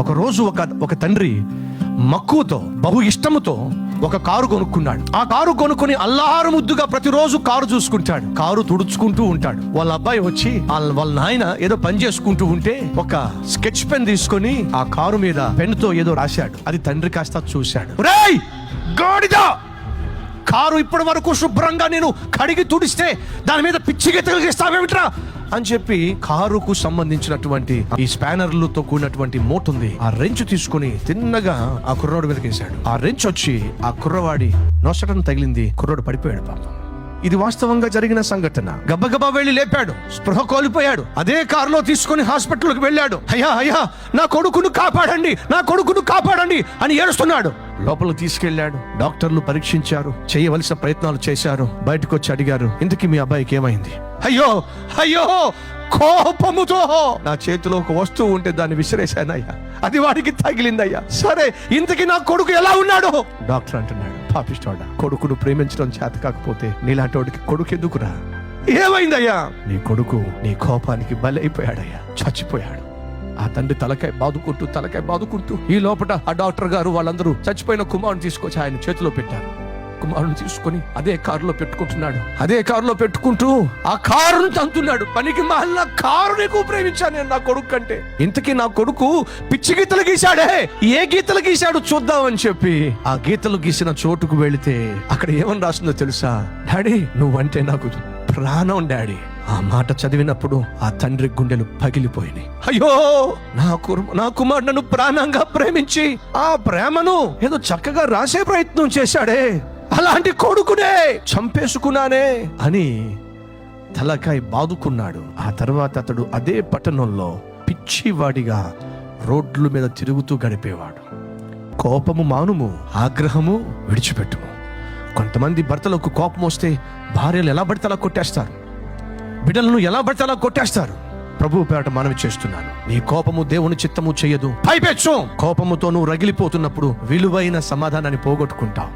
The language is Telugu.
ఒకరోజు ఒక తండ్రి మక్కువతో బహు ఇష్టముతో ఒక కారు కొనుక్కున్నాడు. ఆ కారు కొనుక్కుని అల్లారు ముద్దుగా ప్రతిరోజు కారు చూసుకుంటాడు, కారు తుడుచుకుంటూ ఉంటాడు. వాళ్ళ అబ్బాయి వచ్చి వాళ్ళ నాయన ఏదో పని చేసుకుంటూ ఉంటే ఒక స్కెచ్ పెన్ తీసుకొని ఆ కారు మీద పెన్ తో ఏదో రాశాడు. అది తండ్రి కాస్త చూశాడు. రేయ్ గాడిద, కారు ఇప్పటి వరకు శుభ్రంగా నేను కడిగి తుడిస్తే దాని మీద పిచ్చి గీతలు గీస్తావేమిట్రా అని చెప్పి కారుకు సంబంధించినటువంటి ఈ స్పానర్లతో కూడినటువంటి మోట్ ఉంది, ఆ రెంచ్ తీసుకుని తిన్నగా ఆ కుర్రోడు మీదకి వేశాడు. ఆ రెంచ్ వచ్చి ఆ కుర్రవాడి నొసటను తగిలింది, కుర్రోడు పడిపోయాడు. పాపం ఇది వాస్తవంగా జరిగిన సంఘటన. గబగబా వెళ్లి లేపాడు, స్పృహ కోల్పోయాడు. అదే కారులో తీసుకుని హాస్పిటల్కి వెళ్ళాడు. అయ్యా నా కొడుకును కాపాడండి, నా కొడుకును కాపాడండి అని ఏడుస్తున్నాడు. లోపలికి తీసుకెళ్లాడు. డాక్టర్లు పరీక్షించారు, చేయవలసిన ప్రయత్నాలు చేశారు. బయటకు వచ్చి అడిగారు, ఇంతకీ మీ అబ్బాయికి ఏమైంది? అయ్యో కోపముతో నా చేతిలో ఒక వస్తువు ఉంటే దాన్ని విసిరేశానయ్యా, అది వాడికి తగిలిందయ్యా. సరే ఇంతకీ నా కొడుకు ఎలా ఉన్నాడు? డాక్టర్ అంటున్నాడు, పాపిస్తోడా, కొడుకును ప్రేమించడం చేత కాకపోతే నీలాంటి వాడికి కొడుకు ఎందుకురా? ఏమైందయ్యా? నీ కొడుకు నీ కోపానికి బలైపోయాడయ్యా, చచ్చిపోయాడు. ఆ తండ్రి తలకాయ బాదుకుంటూ ఈ లోపల ఆ డాక్టర్ గారు వాళ్ళందరూ చచ్చిపోయిన కుమారుని తీసుకొచ్చి ఆయన చేతిలో పెట్టారు. కుమారుని తీసుకొని అదే కారులో పెట్టుకుంటున్నాడు. అదే కారులో పెట్టుకుంటూ ఆ కారును తంతున్నాడు. పనికి మళ్ళా కారు నీకు ప్రేమించాను నేను నా కొడుకు కంటే. ఇంతకీ నా కొడుకు పిచ్చి గీతలు గీశాడే, ఏ గీతలు గీశాడు చూద్దామని చెప్పి ఆ గీతలు గీసిన చోటుకు వెళితే అక్కడ ఏమని రాస్తుందో తెలుసా? డాడీ నువ్వంటే నాకు ప్రాణం డాడీ. ఆ మాట చదివినప్పుడు ఆ తండ్రి గుండెలు పగిలిపోయినాయి. అయ్యో నా కుమారుడు నన్ను ప్రాణంగా ప్రేమించి ఆ ప్రేమను ఏదో చక్కగా రాసే ప్రయత్నం చేశాడే, అలాంటి కొడుకునే చంపేసుకున్నానే అని తలకాయ బాదుకున్నాడు. ఆ తర్వాత అతడు అదే పట్టణంలో పిచ్చివాడిగా రోడ్ల మీద తిరుగుతూ గడిపేవాడు. కోపము మానుము, ఆగ్రహము విడిచిపెట్టుము. కొంతమంది భర్తలకు కోపం వస్తే భార్యలు ఎలా పడితే అలా కొట్టేస్తారు, బిడ్డలను ఎలా పడితే అలా కొట్టేస్తారు. ప్రభువు పేరట మనవి చేస్తున్నాను, నీ కోపము దేవుని చిత్తము చేయదు. పైపెచ్చు కోపముతో నువ్వు రగిలిపోతున్నప్పుడు విలువైన సమాధానాన్ని పోగొట్టుకుంటావు.